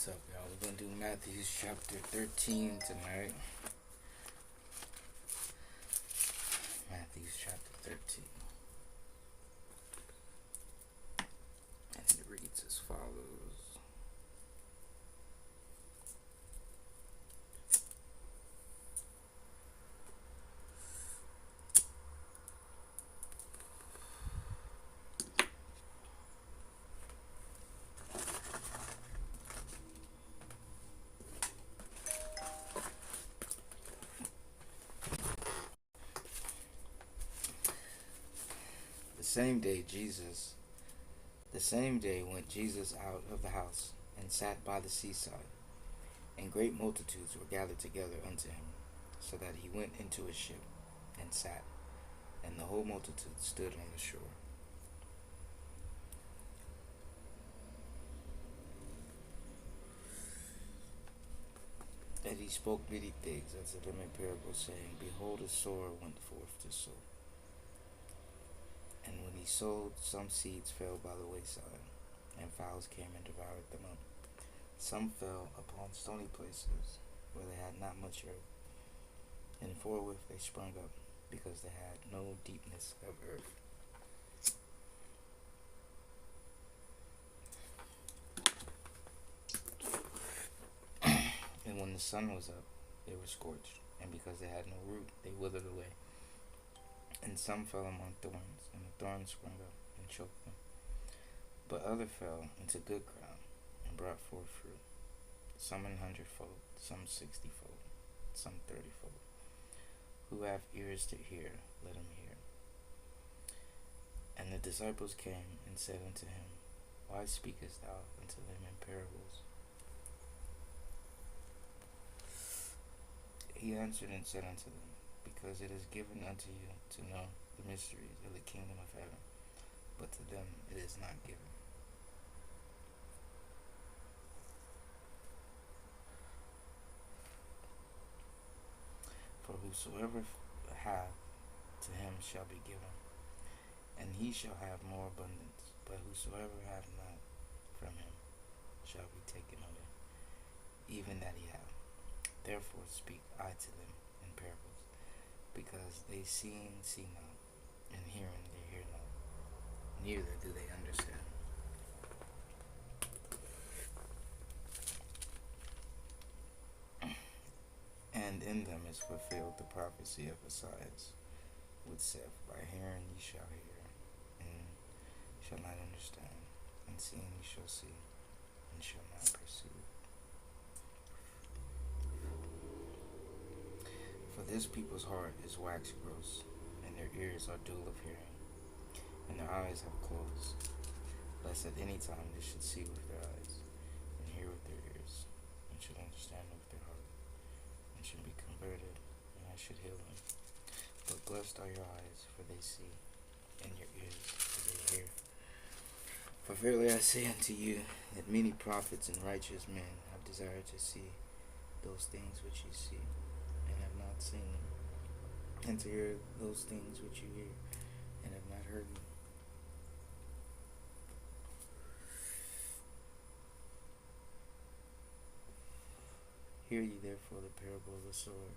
What's up, y'all? We're gonna do Mathews chapter 13 tonight. Mathews chapter 13. And it reads as follows. The same day went Jesus out of the house and sat by the seaside, and great multitudes were gathered together unto him, so that he went into a ship and sat, and the whole multitude stood on the shore. And he spoke many things unto them in parables, saying, Behold, a sower went forth to sow. And when he sowed, some seeds fell by the wayside, and fowls came and devoured them up. Some fell upon stony places, where they had not much earth, and forthwith they sprung up, because they had no deepness of earth. And when the sun was up, they were scorched, and because they had no root, they withered away. And some fell among thorns, and the thorns sprung up and choked them. But other fell into good ground, and brought forth fruit, some 100-fold, some 60-fold, some 30-fold. Who have ears to hear, let him hear. And the disciples came and said unto him, Why speakest thou unto them in parables? He answered and said unto them, Because it is given unto you to know the mysteries of the kingdom of heaven, but to them it is not given. For whosoever hath, to him shall be given, and he shall have more abundance. But whosoever hath not, from him shall be taken away, even that he hath. Therefore speak I to them in parables, because they see not, and hearing they hear not, neither do they understand. And in them is fulfilled the prophecy of Mathews, which saith, By hearing ye shall hear, and shall not understand, and seeing ye shall see, and shall not perceive. For this people's heart is wax gross, and their ears are dull of hearing, and their eyes have closed, lest at any time they should see with their eyes, and hear with their ears, and should understand with their heart, and should be converted, and I should heal them. But blessed are your eyes, for they see, and your ears, for they hear. For verily I say unto you, that many prophets and righteous men have desired to see those things which ye see, and have not seen them, and to hear those things which you hear, and have not heard them. Hear ye therefore the parable of the sower.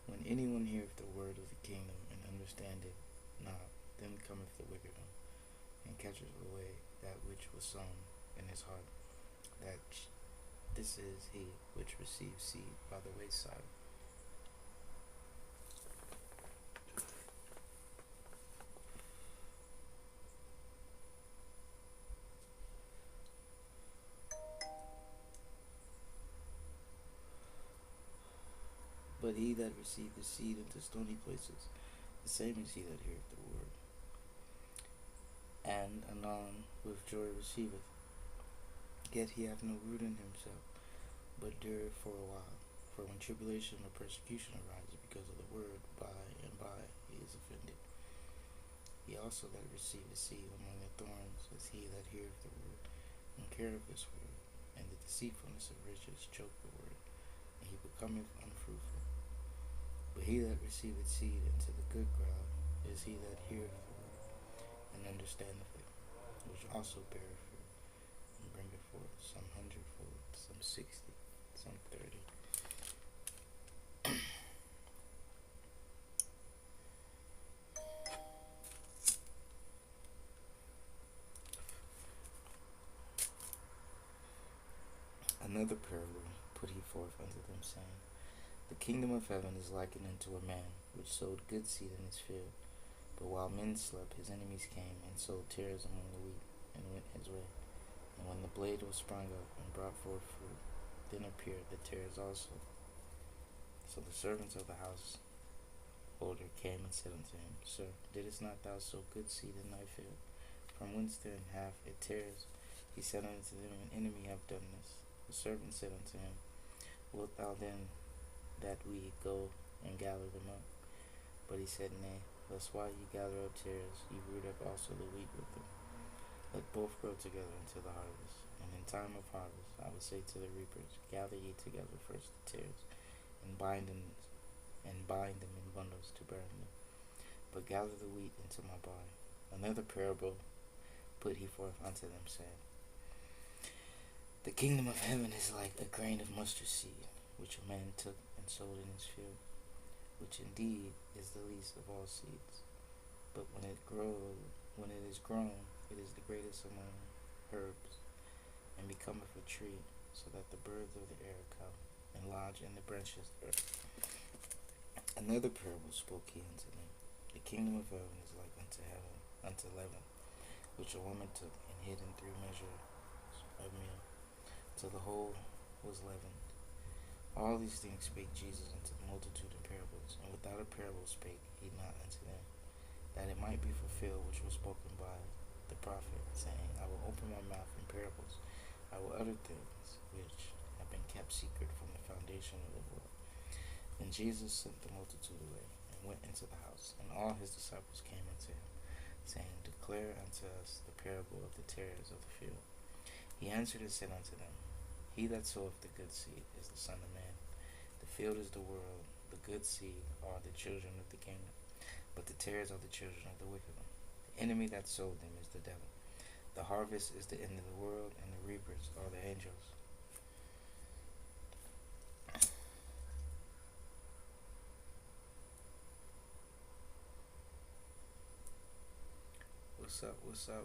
When anyone heareth the word of the kingdom, and understandeth not, then cometh the wicked one, and catcheth away that which was sown in his heart. This is he which receives seed by the wayside. But he that receiveth the seed into stony places, the same is he that heareth the word, and anon with joy receiveth. Yet he hath no root in himself, but dureth for a while. For when tribulation or persecution arises because of the word, by and by he is offended. He also that receiveth seed among the thorns is he that heareth the word, and careth this word, and the deceitfulness of riches choke the word, and he becometh unfruitful. But he that receiveth seed into the good ground is he that heareth the word, and understandeth it, which also beareth fruit, and bringeth forth some 100-fold, some 60, some 30. Another parable put he forth unto them, saying, The kingdom of heaven is likened unto a man which sowed good seed in his field. But while men slept, his enemies came and sowed tares among the wheat, and went his way. And when the blade was sprung up and brought forth fruit, then appeared the tares also. So the servants of the householder came and said unto him, Sir, didst not thou sow good seed in thy field? From whence then hath it tares? He said unto them, An enemy hath done this. The servant said unto him, Wilt thou then that we go and gather them up? But he said, Nay, lest while ye gather up tares, ye root up also the wheat with them. Let both grow together until the harvest. And in time of harvest I will say to the reapers, Gather ye together first the tares, and bind them in bundles to burn them. But gather the wheat into my barn. Another parable put he forth unto them, saying, The kingdom of heaven is like a grain of mustard seed, which a man took and sowed in his field, which indeed is the least of all seeds. But when it is grown, it is the greatest among herbs, and becometh a tree, so that the birds of the air come and lodge in the branches thereof. Another parable spoke he unto them. The kingdom of heaven is like unto leaven, which a woman took and hid in 3 measures of meal, till the whole was leavened. All these things spake Jesus unto the multitude in parables, and without a parable spake he not unto them, that it might be fulfilled which was spoken by the prophet, saying, I will open my mouth in parables, I will utter things which have been kept secret from the foundation of the world. Then Jesus sent the multitude away, and went into the house, and all his disciples came unto him, saying, Declare unto us the parable of the tares of the field. He answered and said unto them, He that soweth the good seed is the Son of Man. The field is the world, the good seed are the children of the kingdom, but the tares are the children of the wicked one. The enemy that sowed them is the devil. The harvest is the end of the world, and the reapers are the angels. What's up?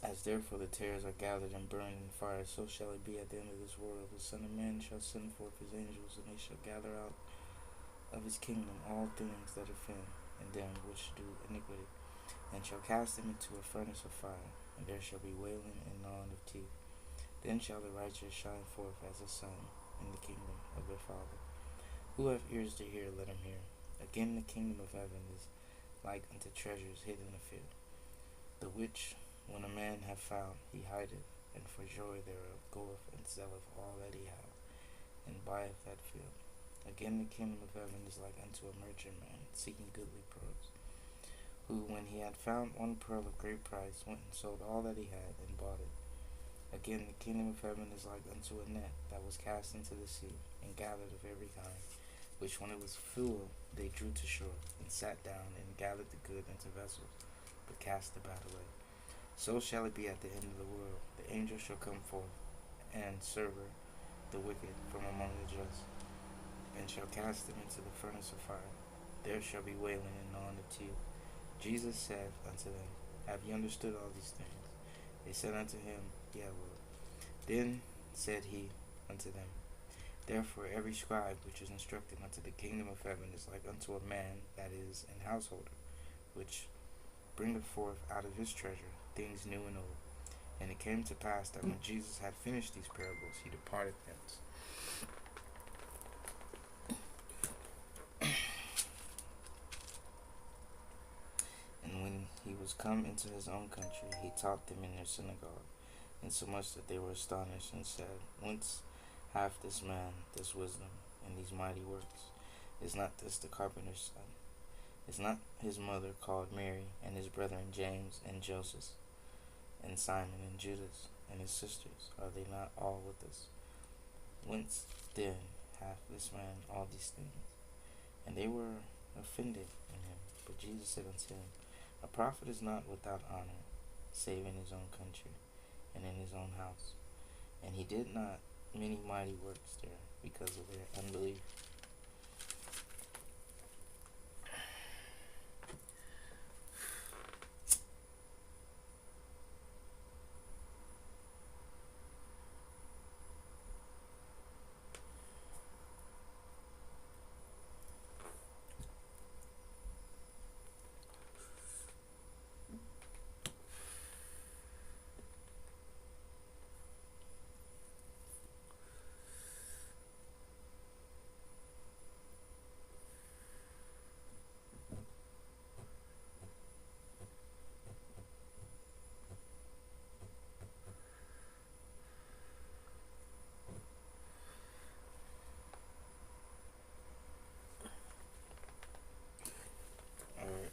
As therefore the tares are gathered and burned in fire, so shall it be at the end of this world. The Son of Man shall send forth his angels, and they shall gather out of his kingdom all things that offend, and them which do iniquity, and shall cast them into a furnace of fire, and there shall be wailing and gnawing of teeth. Then shall the righteous shine forth as the sun in the kingdom of their Father. Who hath ears to hear, let him hear. Again the kingdom of heaven is like unto treasures hid in a field, the which when a man hath found, he hideth, and for joy thereof goeth and selleth all that he hath, and buyeth that field. Again the kingdom of heaven is like unto a merchant man seeking goodly pearls, who, when he had found one pearl of great price, went and sold all that he had, and bought it. Again the kingdom of heaven is like unto a net that was cast into the sea, and gathered of every kind, which when it was full they drew to shore, and sat down, and gathered the good into vessels, but cast the bad away. So shall it be at the end of the world. The angel shall come forth, and sever the wicked from among the just, and shall cast them into the furnace of fire. There shall be wailing and gnawing of teeth. Jesus said unto them, Have ye understood all these things? They said unto him, Yea, Lord. Then said he unto them, Therefore every scribe which is instructed unto the kingdom of heaven is like unto a man that is an householder, which bringeth forth out of his treasure things new and old. And it came to pass that when Jesus had finished these parables, he departed thence. And when he was come into his own country, he taught them in their synagogue, insomuch that they were astonished, and said, Whence hath this man this wisdom and these mighty works? Is not this the carpenter's son? Is not his mother called Mary, and his brethren James and Joseph, and Simon and Judas, and his sisters? Are they not all with us? Whence then hath this man all these things? And they were offended in him. But Jesus said unto him, A prophet is not without honor, save in his own country, and in his own house. And he did not many mighty works there, because of their unbelief.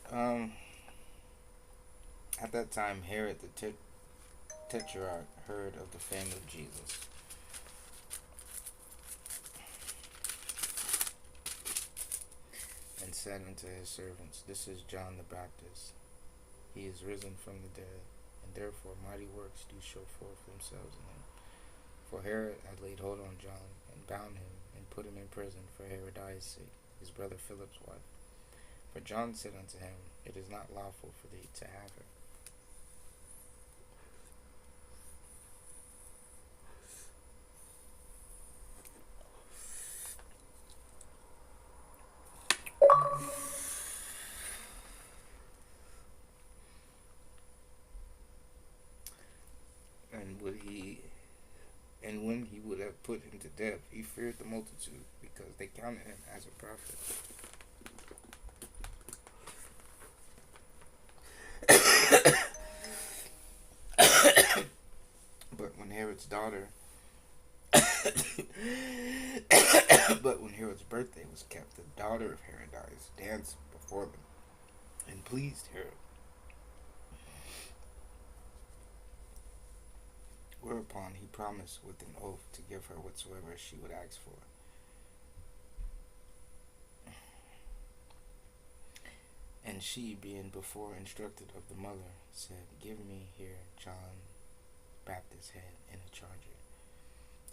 Alright, at that time Herod the Tetrarch heard of the fame of Jesus, and said unto his servants, This is John the Baptist. He is risen from the dead, and therefore mighty works do show forth themselves in him. For Herod had laid hold on John, and bound him, and put him in prison for Herodias' sake, his brother Philip's wife. For John said unto him, It is not lawful for thee to have her. And when he would have put him to death, he feared the multitude, because they counted him as a prophet. But when Herod's birthday was kept, the daughter of Herodias danced before them, and pleased Herod. Whereupon he promised with an oath to give her whatsoever she would ask for. And she, being before instructed of the mother, said, Give me here John Baptist's head in a charger.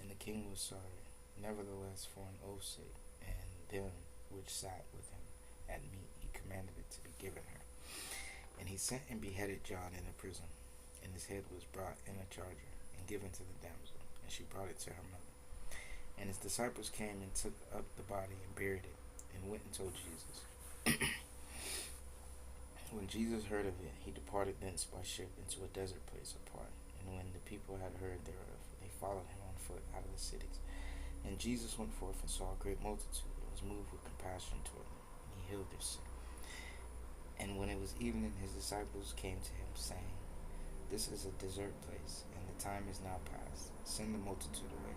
And the king was sorry. Nevertheless, for an oath's sake, and them which sat with him at meat, he commanded it to be given her. And he sent and beheaded John in a prison. And his head was brought in a charger, and given to the damsel, and she brought it to her mother. And his disciples came and took up the body and buried it, and went and told Jesus. When Jesus heard of it, he departed thence by ship into a desert place apart. And when the people had heard thereof, they followed him on foot out of the cities. And Jesus went forth and saw a great multitude, and was moved with compassion toward them, and he healed their sick. And when it was evening, his disciples came to him, saying, This is a desert place, and the time is now past. Send the multitude away,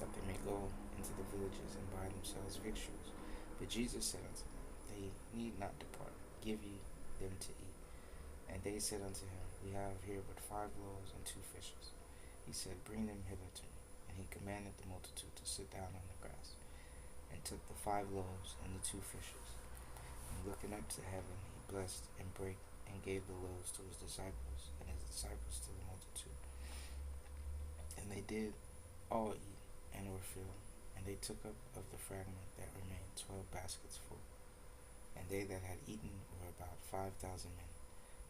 that they may go into the villages and buy themselves victuals. But Jesus said unto them, They need not depart. Give ye them to eat. And they said unto him, We have here but 5 loaves and 2 fishes. He said, Bring them hither to me. And he commanded the multitude to sit down on the grass, and took the 5 loaves and the 2 fishes. And looking up to heaven, he blessed and brake, and gave the loaves to his disciples, and his disciples to the multitude. And they did all eat, and were filled. And they took up of the fragment that remained 12 baskets full. And they that had eaten were about 5,000 men,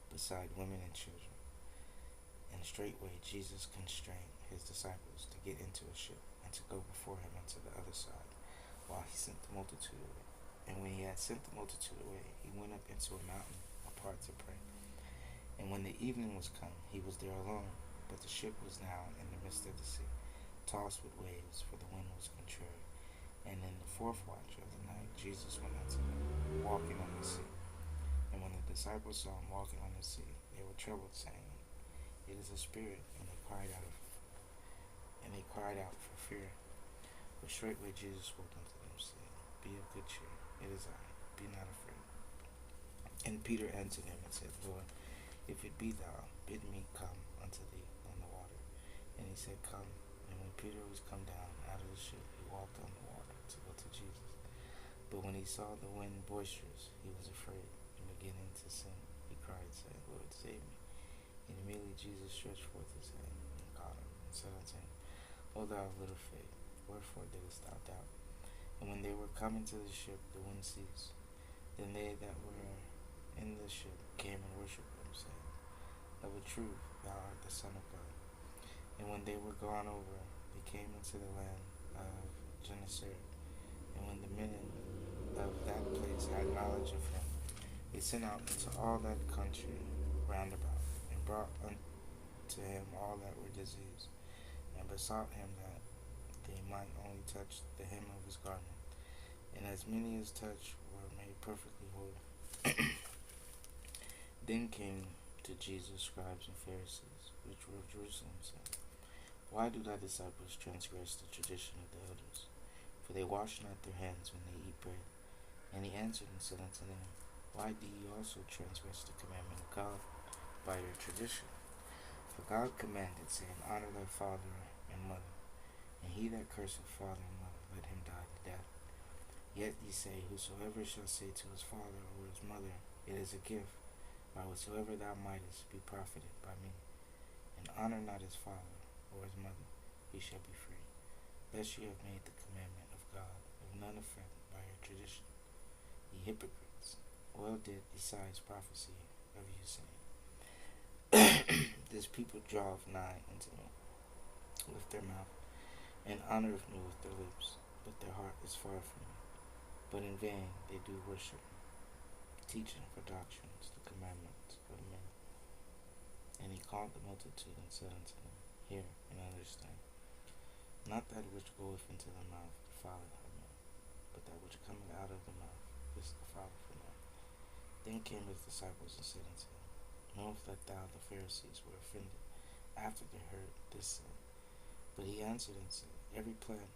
beside women and children. And straightway Jesus constrained his disciples to get into a ship, and to go before him unto the other side, while he sent the multitude away. And when he had sent the multitude away, he went up into a mountain apart to pray. And when the evening was come, he was there alone, but the ship was now in the midst of the sea, tossed with waves, for the wind was contrary. And in the 4th watch of the night, Jesus went unto them, walking on the sea. And when the disciples saw him walking on the sea, they were troubled, saying, It is a spirit. And they cried out for fear. But straightway Jesus spoke unto them, saying, be of good cheer. It is I. Be not afraid. And Peter answered him and said, Lord, if it be thou, bid me come unto thee on the water. And he said, Come. And when Peter was come down out of the ship, he walked on the water to go to Jesus. But when he saw the wind boisterous, he was afraid, and beginning to sink, he cried, saying, Lord, save me. And immediately Jesus stretched forth his hand and caught him, and said unto him, O thou of little faith, wherefore didst thou doubt? And when they were come into the ship, the wind ceased. Then they that were in the ship came and worshipped him, saying, Of a truth, thou art the Son of God. And when they were gone over, they came into the land of Gennesaret. And when the men of that place had knowledge of him, they sent out into all that country round about, and brought unto him all that were diseased, and besought him that they might only touch the hem of his garment. And as many as touched were made perfectly whole. Then came to Jesus scribes and Pharisees, which were of Jerusalem, saying, Why do thy disciples transgress the tradition of the elders? For they wash not their hands when they eat bread. And he answered and said unto them, Why do ye also transgress the commandment of God by your tradition? For God commanded, saying, Honor thy father and mother, and he that curseth father and mother, let him die the death. Yet ye say, Whosoever shall say to his father or his mother, It is a gift, by whatsoever thou mightest be profited by me, and honor not his father or his mother, he shall be free. Thus ye have made the commandment of God of none effect by your tradition. Ye hypocrites, well did Esaias prophesy of you, saying, This people draweth nigh unto me with their mouth, and honoreth me with their lips, but their heart is far from me. But in vain they do worship me, teaching for doctrines the commandments of men. And he called the multitude and said unto them, Hear and understand. Not that which goeth into the mouth defileth a man, but that which cometh out of the mouth is defileth a man. Then came his disciples and said unto him, Knowest that thou the Pharisees were offended after they heard this saying? But he answered and said, Every plant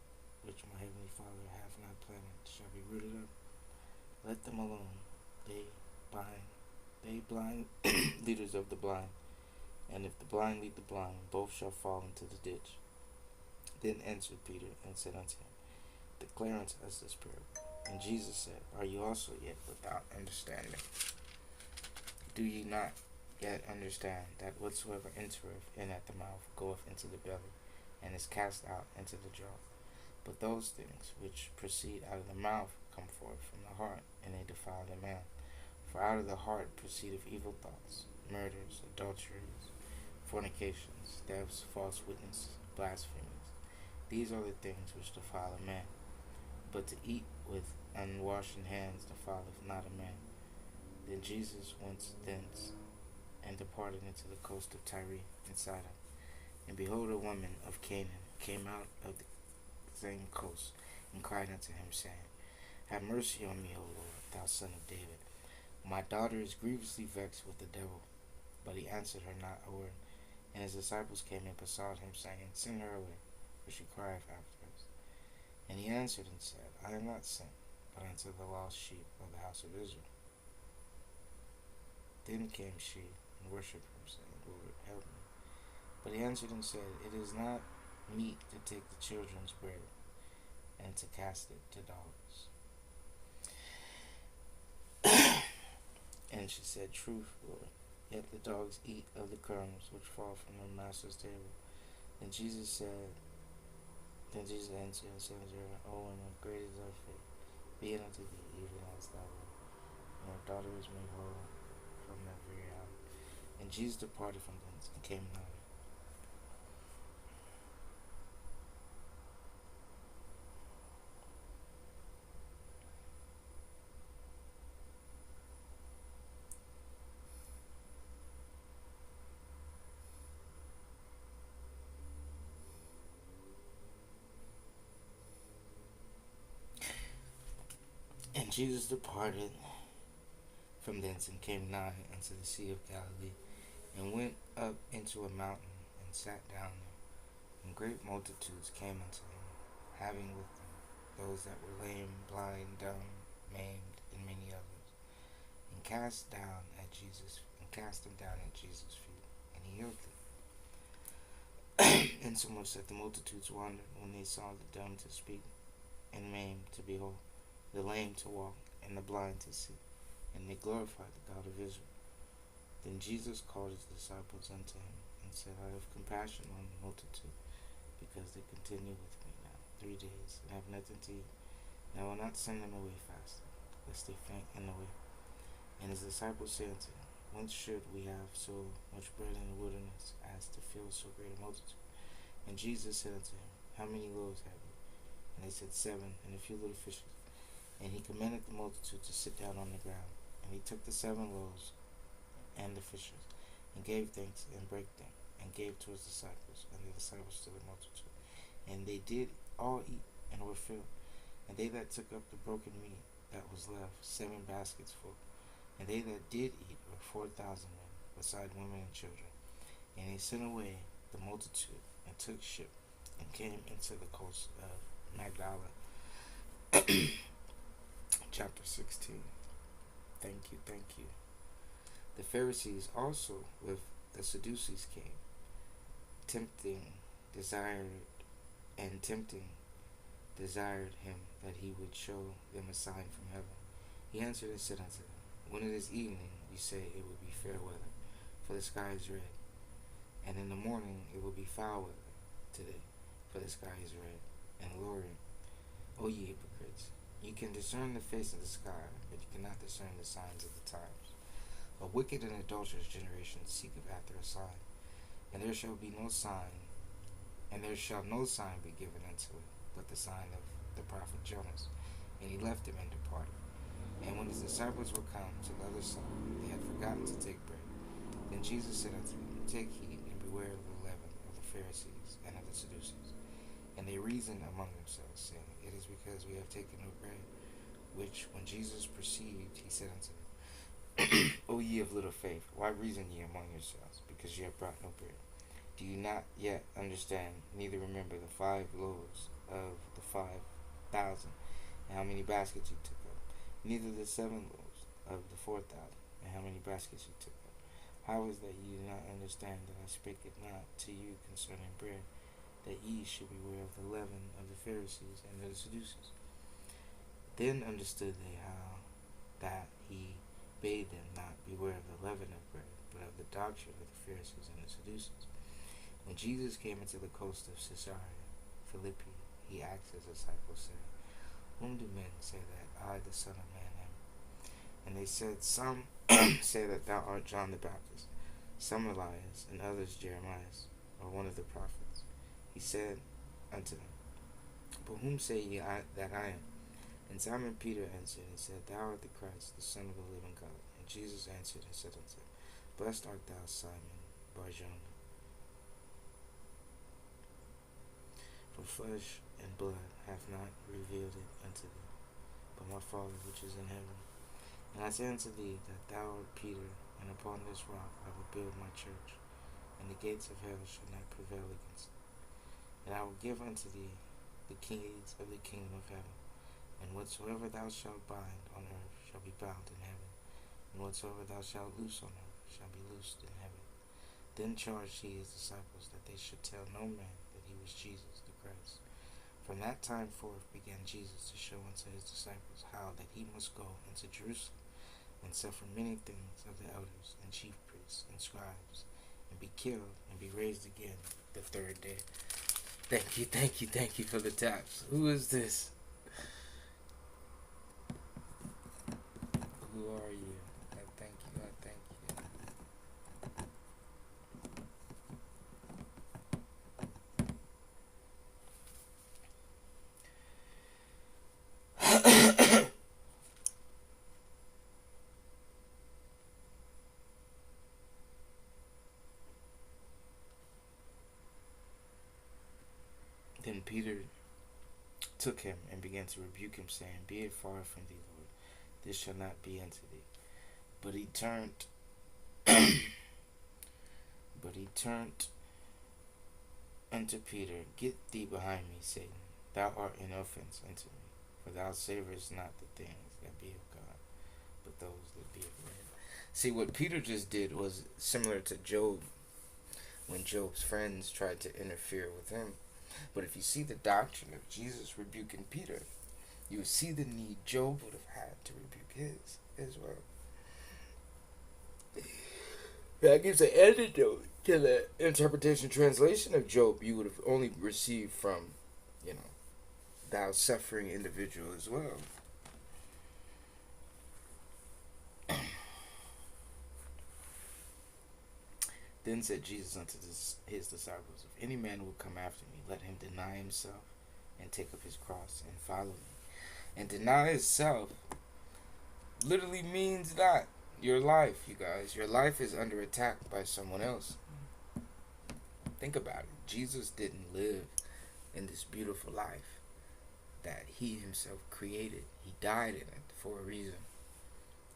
which my heavenly Father hath not planted shall be rooted up. Let them alone. They blind leaders of the blind. And if the blind lead the blind, both shall fall into the ditch. Then answered Peter and said unto him, Declare unto us this parable. And Jesus said, Are you also yet without understanding? Do ye not yet understand that whatsoever entereth in at the mouth goeth into the belly, and is cast out into the jaw? But those things which proceed out of the mouth come forth from the heart, and they defile the man. For out of the heart proceedeth evil thoughts, murders, adulteries, fornications, thefts, false witnesses, blasphemies. These are the things which defile a man. But to eat with unwashed hands defileth not a man. Then Jesus went thence, and departed into the coast of Tyre and Sidon. And behold, a woman of Canaan came out of the same coast, and cried unto him, saying, Have mercy on me, O Lord, thou son of David. My daughter is grievously vexed with the devil. But he answered her not a word. And his disciples came and besought him, saying, Send her away, for she crieth after us. And he answered and said, I am not sent, but unto the lost sheep of the house of Israel. Then came she and worshipped him, saying, Lord, help me. But he answered and said, It is not meet to take the children's bread, and to cast it to dogs. And she said, Truth, Lord, yet the dogs eat of the crumbs which fall from their master's table. Then Jesus answered and said unto her, O woman, great is thy faith, be it unto thee even as thou wilt. And her daughter was made whole from that very hour. And Jesus departed from thence, and came nigh. And Jesus departed from thence, and came nigh unto the sea of Galilee, and went up into a mountain, and sat down there. And great multitudes came unto him, having with them those that were lame, blind, dumb, maimed, and many others, and cast them down at Jesus' feet, and he healed them. Insomuch that the multitudes wondered when they saw the dumb to speak, and maimed to behold, the lame to walk, and the blind to see, and they glorified the God of Israel. Then Jesus called his disciples unto him, and said, I have compassion on the multitude, because they continue with me now 3 days, and have nothing to eat. And I will not send them away fasting, lest they faint in the way. And his disciples said unto him, Whence should we have so much bread in the wilderness, as to fill so great a multitude? And Jesus said unto him, How many loaves have you? And they said, 7, and a few little fishes. And he commanded the multitude to sit down on the ground. And he took the 7 loaves and the fishes, and gave thanks, and brake them, and gave to his disciples, and the disciples to the multitude. And they did all eat, and were filled. And they that took up the broken meat that was left, 7 baskets full. And they that did eat were 4,000 men, beside women and children. And he sent away the multitude, and took ship, and came into the coast of Magdala. Chapter 16. Thank you. The Pharisees also with the Sadducees came, tempting desired him that he would show them a sign from heaven. He answered and said unto them, When it is evening, you say it will be fair weather, for the sky is red. And in the morning it will be foul weather today, for the sky is red and lowering. O ye hypocrites, you can discern the face of the sky, but you cannot discern the signs of the times. A wicked and adulterous generation seeketh after a sign, and there shall no sign be given unto it, but the sign of the prophet Jonas. And he left them and departed. And when his disciples were come to the other side, they had forgotten to take bread. Then Jesus said unto them, Take heed, and beware of the leaven of the Pharisees and of the Sadducees. And they reasoned among themselves, saying, It is because we have taken no bread. Which, when Jesus perceived, he said unto them, O ye of little faith, why reason ye among yourselves, because ye have brought no bread? Do you not yet understand, neither remember the 5 loaves of the 5,000, and how many baskets you took up? Neither the 7 loaves of the 4,000, and how many baskets you took up? How is that ye do not understand that I spake it not to you concerning bread, that ye should beware of the leaven of the Pharisees and of the Sadducees? Then understood they how that he bade them not beware of the leaven of bread, but of the doctrine of the Pharisees and the Sadducees. When Jesus came into the coast of Caesarea Philippi, he asked his disciples, saying, Whom do men say that I, the Son of Man, am? And they said, Some say that thou art John the Baptist, some Elias, and others Jeremiah, or one of the prophets. He said unto them, But whom say ye that I am? And Simon Peter answered and said, Thou art the Christ, the Son of the living God. And Jesus answered and said unto him, Blessed art thou, Simon Bar-Jonah, for flesh and blood hath not revealed it unto thee, but my Father which is in heaven. And I say unto thee that thou art Peter, and upon this rock I will build my church, and the gates of hell shall not prevail against it. And I will give unto thee the keys of the kingdom of heaven. And whatsoever thou shalt bind on earth shall be bound in heaven, and whatsoever thou shalt loose on earth shall be loosed in heaven. Then charged he his disciples that they should tell no man that he was Jesus the Christ. From that time forth began Jesus to show unto his disciples how that he must go into Jerusalem, and suffer many things of the elders and chief priests and scribes, and be killed, and be raised again the 3rd day. Thank you for the taps. Who is this? Who are you? I thank you. Then Peter took him and began to rebuke him, saying, Be it far from thee, Lord, this shall not be unto thee. But he turned unto Peter, Get thee behind me, Satan, Thou art an offense unto me, for thou savorest not the things that be of God, but those that be of men. See, what Peter just did was similar to Job, when Job's friends tried to interfere with him. But if you see the doctrine of Jesus rebuking Peter, you would see the need Job would have had to rebuke his as well. That gives an antidote to the interpretation translation of Job you would have only received from, thou suffering individual as well. Then said Jesus unto his disciples, if any man will come after me, let him deny himself and take up his cross and follow me. And deny himself literally means that your life, you guys, your life is under attack by someone else. Think about it. Jesus didn't live in this beautiful life that he himself created. He died in it for a reason,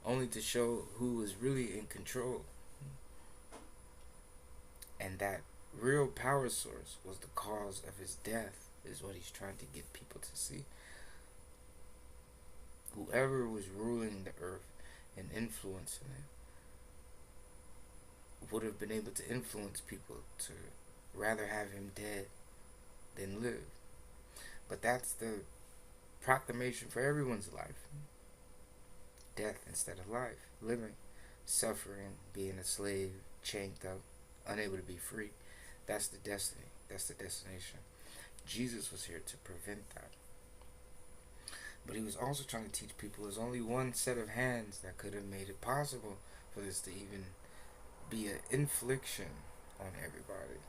only to show who was really in control. And that real power source was the cause of his death, is what he's trying to get people to see. Whoever was ruling the earth and influencing it would have been able to influence people to rather have him dead than live. But that's the proclamation for everyone's life. Death instead of life. Living, suffering, being a slave, chained up, unable to be free. That's the destiny. That's the destination. Jesus was here to prevent that. But he was also trying to teach people there's only one set of hands that could have made it possible for this to even be an infliction on everybody.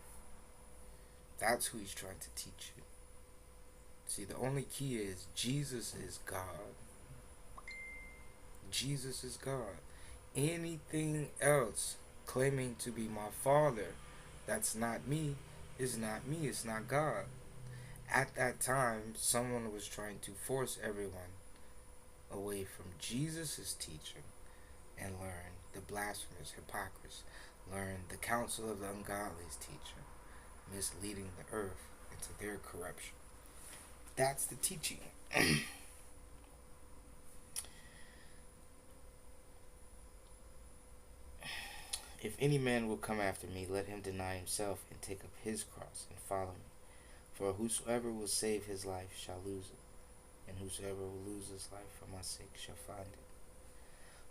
That's who he's trying to teach you. See, the only key is Jesus is God. Jesus is God. Anything else claiming to be my Father, that's not me, is not me, it's not God. At that time, someone was trying to force everyone away from Jesus' teaching and learn the blasphemous hypocrisy, learn the counsel of the ungodly's teaching, misleading the earth into their corruption. That's the teaching. If any man will come after me, let him deny himself and take up his cross and follow me. For whosoever will save his life shall lose it, and whosoever will lose his life for my sake shall find it.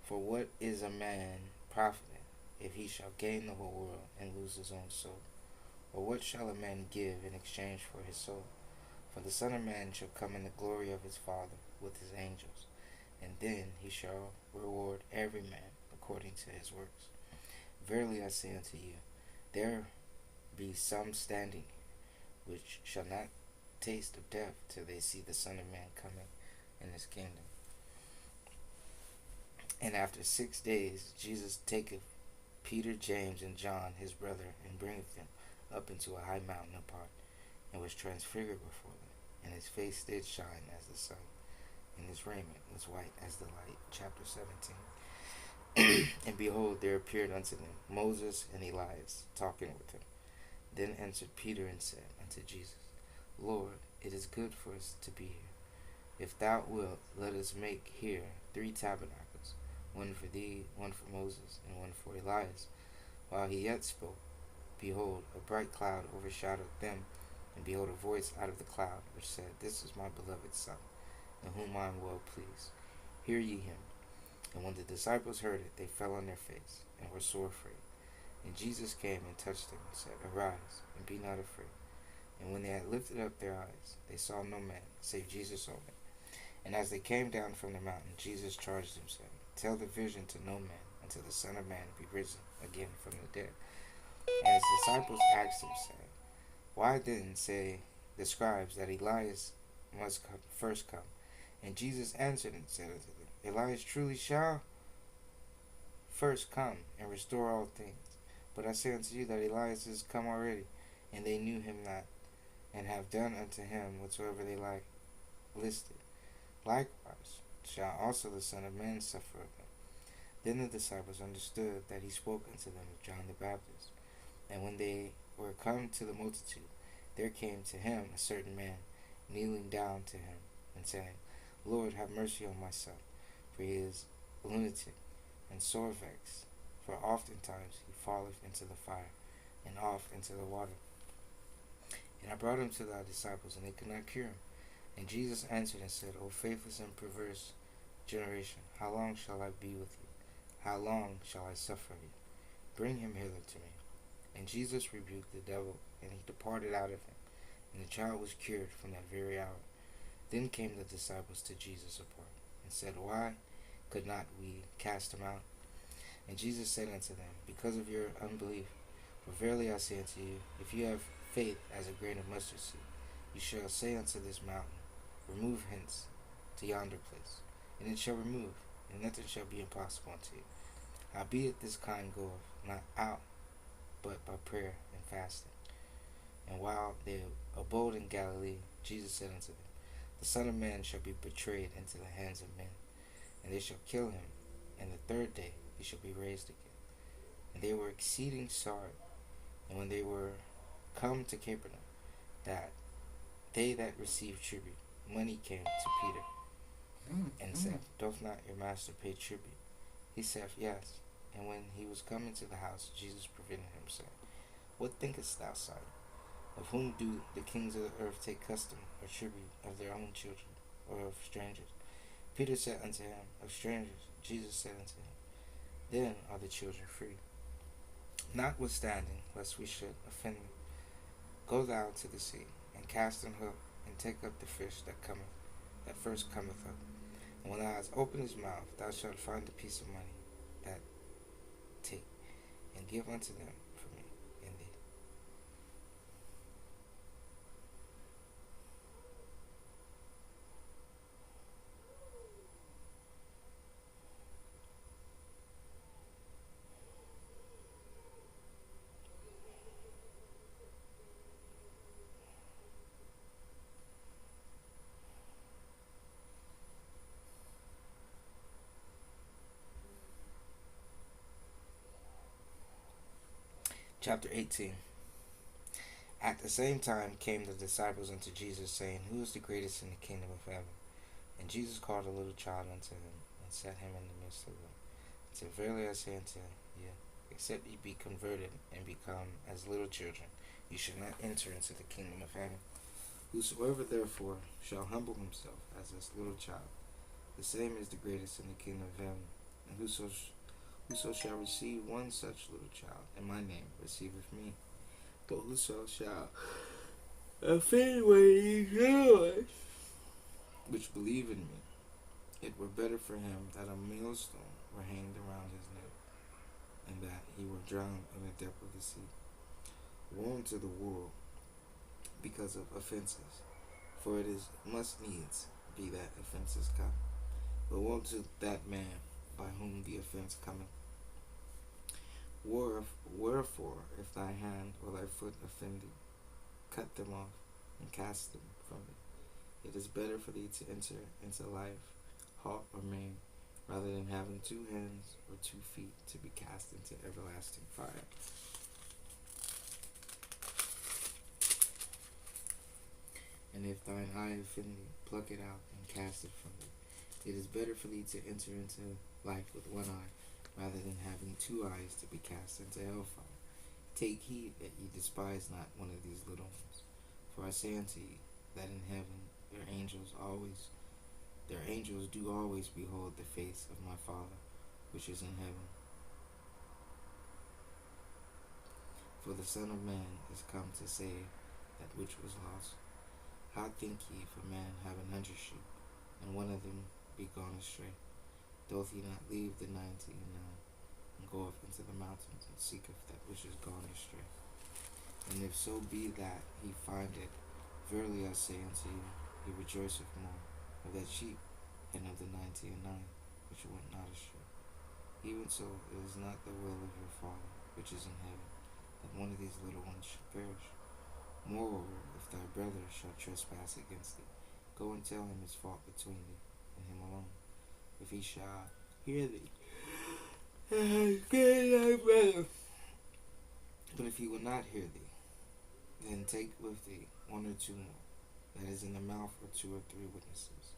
For what is a man profited, if he shall gain the whole world and lose his own soul? Or what shall a man give in exchange for his soul? For the Son of Man shall come in the glory of his Father with his angels, and then he shall reward every man according to his works. Verily I say unto you, there be some standing here, which shall not taste of death till they see the Son of Man coming in his kingdom. And after 6 days Jesus taketh Peter, James, and John his brother, and bringeth them up into a high mountain apart, and was transfigured before them. And his face did shine as the sun, and his raiment was white as the light. Chapter 17. And behold, there appeared unto them Moses and Elias, talking with him. Then answered Peter and said unto Jesus, Lord, it is good for us to be here. If thou wilt, let us make here 3 tabernacles, one for thee, one for Moses, and one for Elias. While he yet spoke, behold, a bright cloud overshadowed them, and behold, a voice out of the cloud, which said, This is my beloved Son, in whom I am well pleased. Hear ye him. And when the disciples heard it, they fell on their face, and were sore afraid. And Jesus came and touched them, and said, Arise, and be not afraid. And when they had lifted up their eyes, they saw no man, save Jesus only. And as they came down from the mountain, Jesus charged them, saying, Tell the vision to no man, until the Son of Man be risen again from the dead. And his disciples asked him, saying, Why then say the scribes that Elias must first come? And Jesus answered and said unto them, Elias truly shall first come and restore all things. But I say unto you that Elias is come already, and they knew him not, and have done unto him whatsoever they listed. Likewise shall also the Son of Man suffer of them. Then the disciples understood that he spoke unto them of John the Baptist. And when they were come to the multitude, there came to him a certain man, kneeling down to him and saying, Lord, have mercy on my son, for he is a lunatic and sore vexed, for oftentimes he falleth into the fire, and oft into the water. And I brought him to thy disciples, and they could not cure him. And Jesus answered and said, O faithless and perverse generation, how long shall I be with you? How long shall I suffer you? Bring him hither to me. And Jesus rebuked the devil, and he departed out of him. And the child was cured from that very hour. Then came the disciples to Jesus apart, and said, Why could not we cast him out? And Jesus said unto them, Because of your unbelief. For verily I say unto you, if you have faith as a grain of mustard seed, you shall say unto this mountain, Remove hence to yonder place, and it shall remove, and nothing shall be impossible unto you. Howbeit this kind goeth not out, but by prayer and fasting. And while they abode in Galilee, Jesus said unto them, The Son of Man shall be betrayed into the hands of men, and they shall kill him, and the third day he shall be raised again. And they were exceeding sorry. And when they were come to Capernaum, that they that received tribute money came to Peter, and said, Doth not your master pay tribute? He said, Yes. And when he was come into the house, Jesus prevented him, saying, What thinkest thou, Simon? Of whom do the kings of the earth take custom or tribute? Of their own children, or of strangers? Peter said unto him, Of strangers. Jesus said unto him, Then are the children free. Notwithstanding, lest we should offend them, go thou to the sea, and cast an hook, and take up the fish that first cometh up. And when thou hast opened his mouth, thou shalt find the piece of money. That take, and give unto them for me in thee. Chapter 18. At the same time came the disciples unto Jesus, saying, Who is the greatest in the kingdom of heaven? And Jesus called a little child unto him, and set him in the midst of them, and said, Verily I say unto you, except ye be converted, and become as little children, you shall not enter into the kingdom of heaven. Whosoever therefore shall humble himself as this little child, the same is the greatest in the kingdom of heaven. And whoso shall receive one such little child in my name receiveth me. But whoso shall offend one of these little ones, which believe in me, it were better for him that a millstone were hanged around his neck, and that he were drowned in the depth of the sea. Woe unto the world because of offenses, for it must needs be that offenses come. But woe to that man by whom the offense cometh. Wherefore, if thy hand or thy foot offend thee, cut them off, and cast them from thee. It is better for thee to enter into life halt or maimed, rather than having 2 hands or 2 feet to be cast into everlasting fire. And if thine eye offend thee, pluck it out and cast it from thee. It is better for thee to enter into life with 1 eye, rather than having 2 eyes to be cast into hellfire. Take heed that ye despise not one of these little ones. For I say unto you, that in heaven their angels do always behold the face of my Father, which is in heaven. For the Son of Man is come to save that which was lost. How think ye if a man have 100 sheep, and one of them be gone astray? Doth he not leave the 99, and go up into the mountains, and seeketh that which is gone astray? And if so be that he find it, verily I say unto you, he rejoiceth more of that sheep than of the 99 which went not astray. Even so, it is not the will of your Father which is in heaven, that one of these little ones should perish. Moreover, if thy brother shall trespass against thee, go and tell him his fault between thee and him alone. If he shall hear thee, thy brother. But if he will not hear thee, then take with thee 1 or 2 more, that is in the mouth of two or three witnesses.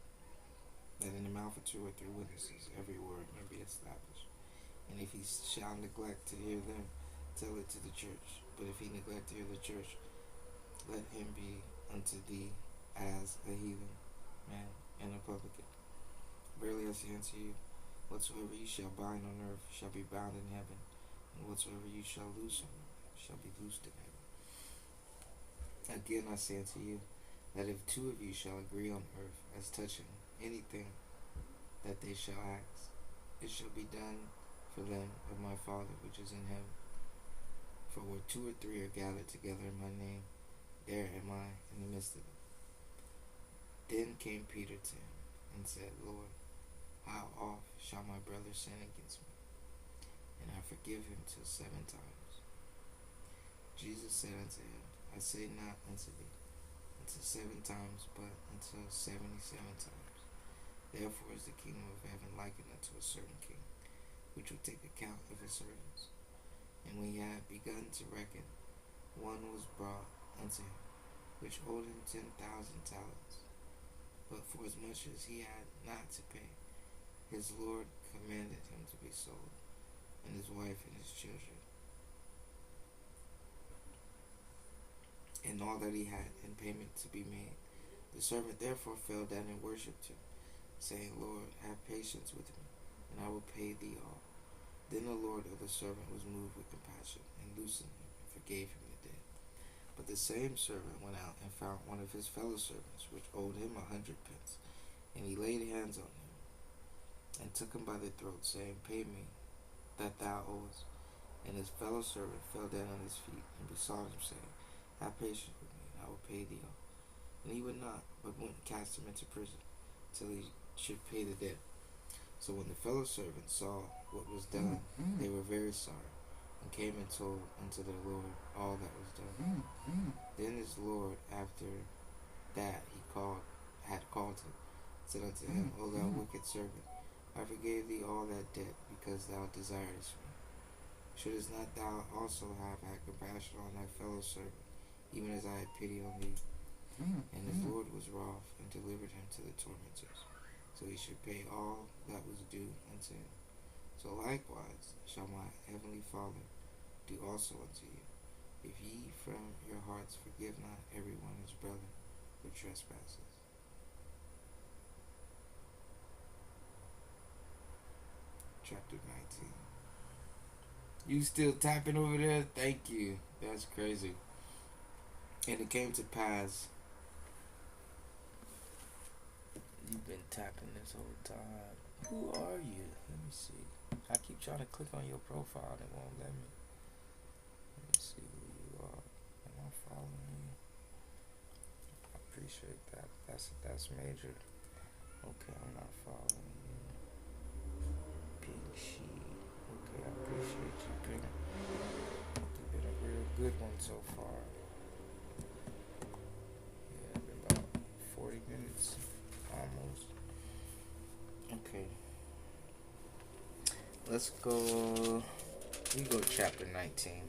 That in the mouth of two or three witnesses every word may be established. And if he shall neglect to hear them, tell it to the church. But if he neglect to hear the church, let him be unto thee as a heathen man and a publican. Verily I say unto you, whatsoever you shall bind on earth shall be bound in heaven, and whatsoever you shall loose on earth shall be loosed in heaven. Again I say unto you, that if two of you shall agree on earth as touching anything that they shall ask, it shall be done for them of my Father which is in heaven. For where two or three are gathered together in my name, there am I in the midst of them. Then came Peter to him and said, Lord, how oft shall my brother sin against me, and I forgive him till 7 times? Jesus said unto him, I say not unto thee, until 7 times, but until 77 times. Therefore is the kingdom of heaven likened unto a certain king, which would take account of his servants. And when he had begun to reckon, one was brought unto him, which owed him 10,000 talents. But for as much as he had not to pay, his Lord commanded him to be sold, and his wife and his children, and all that he had in payment to be made. The servant therefore fell down and worshipped him, saying, Lord, have patience with me, and I will pay thee all. Then the Lord of the servant was moved with compassion, and loosened him, and forgave him the debt. But the same servant went out and found one of his fellow servants, which owed him 100 pence, and he laid hands on him, and took him by the throat, saying, Pay me that thou owest. And his fellow servant fell down on his feet, and besought him, saying, Have patience with me, and I will pay thee all. And he would not, but went and cast him into prison, till he should pay the debt. So when the fellow servants saw what was done, they were very sorry, and came and told unto their Lord all that was done. Then his Lord, after that had called him, said unto him, O thou wicked servant, I forgave thee all that debt, because thou desiredst me. Shouldest not thou also have had compassion on thy fellow servant, even as I had pity on thee? And his Lord was wroth, and delivered him to the tormentors, so he should pay all that was due unto him. So likewise shall my heavenly Father do also unto you, if ye from your hearts forgive not every one his brother for trespasses. Chapter 19. You still tapping over there? Thank you. That's crazy. And it came to pass. You've been tapping this whole time. Who are you? Let me see. I keep trying to click on your profile and it won't let me. Let me see who you are. Am I following you? I appreciate that. That's major. Okay, I'm not following you. Big sheet. Okay, I appreciate you. You've been a real good one so far. Yeah, been about 40 minutes. Almost. Okay. Let's go. We go chapter 19.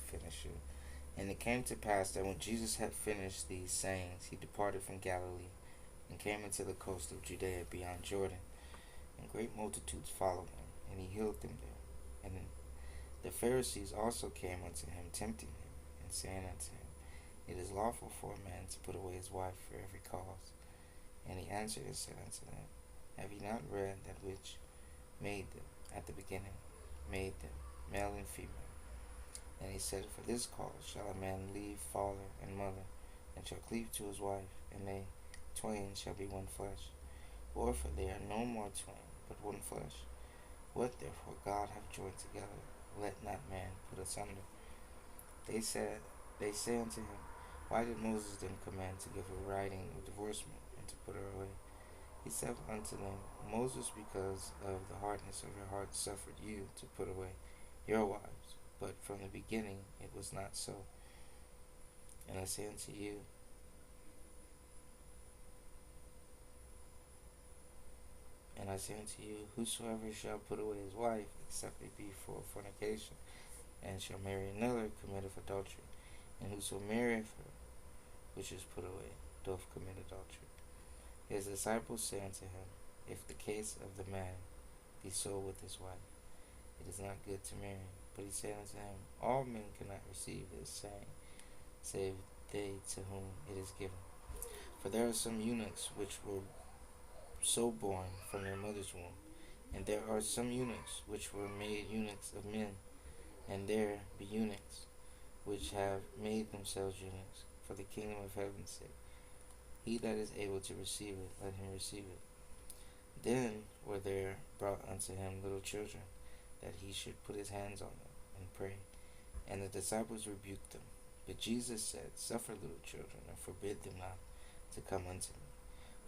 Finish it. And it came to pass that when Jesus had finished these sayings, he departed from Galilee, and came into the coast of Judea beyond Jordan. And great multitudes followed him, and he healed them there. And the Pharisees also came unto him, tempting him, and saying unto him, It is lawful for a man to put away his wife for every cause. And he answered and said unto them, Have ye not read that which made them at the beginning, made them male and female? And he said, For this cause shall a man leave father and mother, and shall cleave to his wife, and they twain shall be one flesh. Wherefore they are no more twain, but one flesh. What therefore God hath joined together, let not man put asunder. They say unto him, Why did Moses then command to give her writing of divorcement, and to put her away? He said unto them, Moses, because of the hardness of your heart, suffered you to put away your wives, but from the beginning it was not so. And I say unto you, whosoever shall put away his wife, except it be for fornication, and shall marry another, committeth adultery. And whoso marrieth her, which is put away, doth commit adultery. His disciples say unto him, If the case of the man be so with his wife, it is not good to marry. But he said unto him, All men cannot receive this saying, save they to whom it is given. For there are some eunuchs which were so born from their mother's womb, and there are some eunuchs which were made eunuchs of men, and there be eunuchs which have made themselves eunuchs for the kingdom of heaven's sake. He that is able to receive it, let him receive it. Then were there brought unto him little children, that he should put his hands on them and pray. And the disciples rebuked them. But Jesus said, Suffer little children, and forbid them not to come unto me,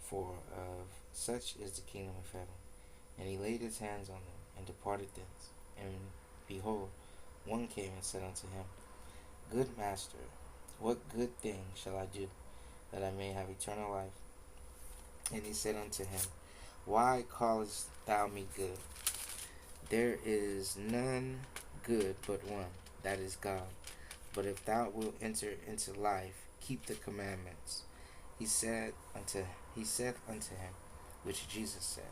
for of such is the kingdom of heaven. And he laid his hands on them, and departed thence. And behold, one came and said unto him, Good master, what good thing shall I do, that I may have eternal life? And he said unto him, Why callest thou me good? There is none good but one, that is God. But if thou wilt enter into life, keep the commandments. He said unto him, which Jesus said,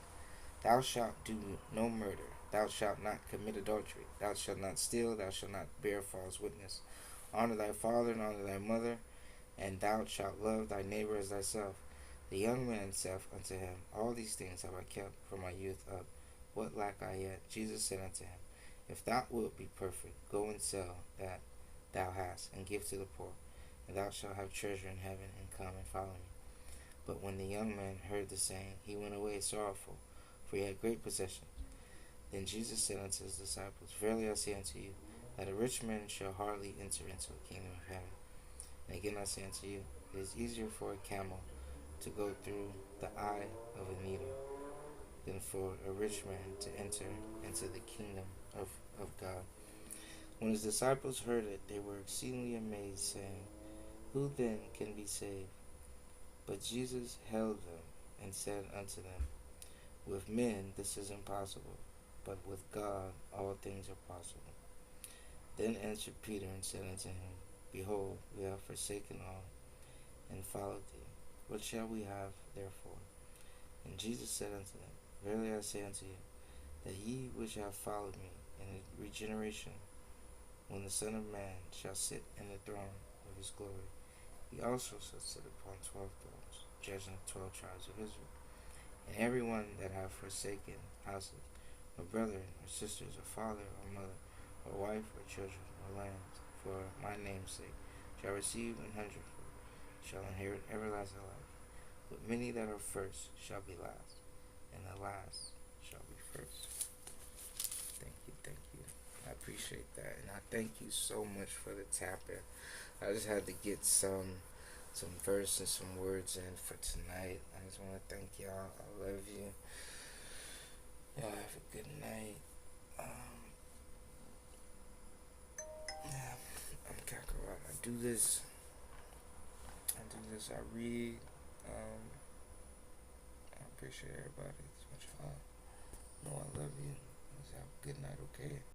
Thou shalt do no murder, thou shalt not commit adultery, thou shalt not steal, thou shalt not bear false witness. Honor thy father and honor thy mother, and thou shalt love thy neighbor as thyself. The young man said unto him, All these things have I kept from my youth up. What lack I yet? Jesus said unto him, If thou wilt be perfect, go and sell that thou hast, and give to the poor, and thou shalt have treasure in heaven, and come and follow me. But when the young man heard the saying, he went away sorrowful, for he had great possessions. Then Jesus said unto his disciples, Verily I say unto you, that a rich man shall hardly enter into the kingdom of heaven. And again I say unto you, it is easier for a camel to go through the eye of a needle than for a rich man to enter into the kingdom of God. When his disciples heard it, they were exceedingly amazed, saying, Who then can be saved? But Jesus held them and said unto them, With men this is impossible, but with God all things are possible. Then answered Peter and said unto him, Behold, we have forsaken all, and followed thee. What shall we have therefore? And Jesus said unto them, Verily I say unto you, that ye which have followed me in the regeneration, when the Son of Man shall sit in the throne of his glory, he also shall sit upon 12 thrones, judging the 12 tribes of Israel. And every one that hath forsaken houses, or brethren, or sisters, or father, or mother, or wife, or children, or lands, for my name's sake, shall receive 100-fold, shall inherit everlasting life. But many that are first shall be last, and the last shall be first. Thank you. I appreciate that, and I thank you so much for the tap-in. I just had to get some verse and some words in for tonight. I just want to thank y'all. I love you. Y'all have a good night. I'm Kakarot. I do this. I read. I appreciate everybody. It's much fun. I love you. Let's have a good night, okay?